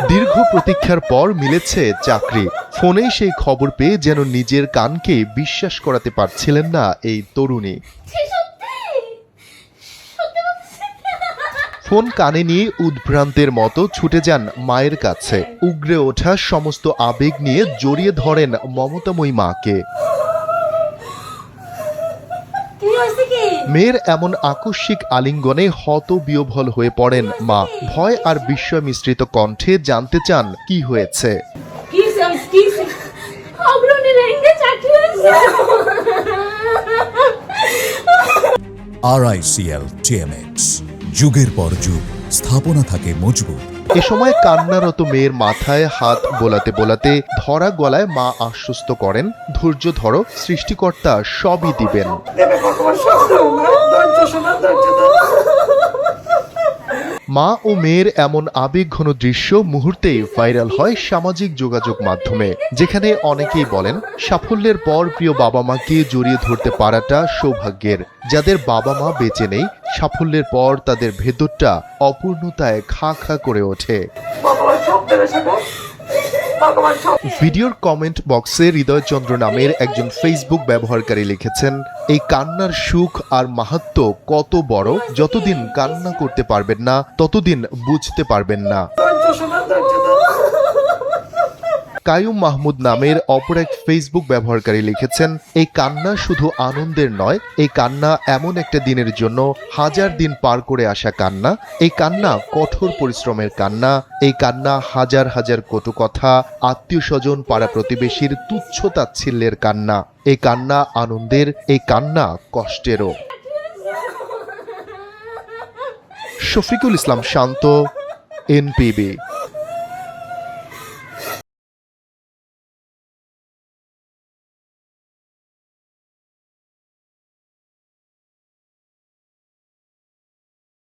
দীর্ঘ প্রতীক্ষার পর মিলেছে চাকরি। ফোনেই সেই খবর পেয়ে যেন নিজের কানকে বিশ্বাস করাতে পারছিলেন না এই তরুণী। ফোন কানে নিয়ে উদ্ভ্রান্তের মতো ছুটে যান মায়ের কাছে। উগরে ওঠা সমস্ত আবেগ নিয়ে জড়িয়ে ধরেন মমতাময়ী মাকে। মেয়ের এমন আকস্মিক আলিঙ্গনে হতবিহ্বল হয়ে পড়েন মা। ভয় আর বিস্ময় মিশ্রিত কণ্ঠে জানতে চান কি হয়েছে। RICL TMX, যুগের পর যুগ স্থাপনা থাকে মজবুত। এ সময় কান্নারত মেয়ের মাথায় হাত বোলাতে বোলাতে ধরা গলায় মা আশ্বস্ত করেন, ধৈর্য ধরো, সৃষ্টিকর্তা সবই দিবেন। মা ও মেয়ের এমন আবেগঘন দৃশ্য মুহূর্তেই ভাইরাল হয় সামাজিক যোগাযোগ মাধ্যমে, যেখানে অনেকেই বলেন সাফল্যের পর প্রিয় বাবা মাকে জড়িয়ে ধরতে পারাটা সৌভাগ্যের। যাদের বাবা মা বেঁচে নেই, সাফল্যের পর তাদের ভেতরটা অপূর্ণতায় খা খা করে ওঠে। ভিডিওর কমেন্ট বক্সে হৃদয়চন্দ্র নামের একজন ফেসবুক ব্যবহারকারী লিখেছেন, এই কান্নার সুখ আর মাহাত্ম্য কত বড়, যতদিন কান্না করতে পারবেন না ততদিন বুঝতে পারবেন না। কায়ুম মাহমুদ নামের অপর এক ফেসবুক ব্যবহারকারী লিখেছেন, এই কান্না শুধু আনন্দের নয়, এই কান্না এমন একটা দিনের জন্য হাজার দিন পার করে আসা কান্না। এই কান্না কঠোর পরিশ্রমের কান্না। এই কান্না হাজার হাজার কটু কথা, আত্মীয় স্বজন, পাড়া প্রতিবেশীর তুচ্ছ তাচ্ছিল্যের কান্না। এই কান্না আনন্দের, এই কান্না কষ্টেরও। শফিকুল ইসলাম শান্ত, NPB।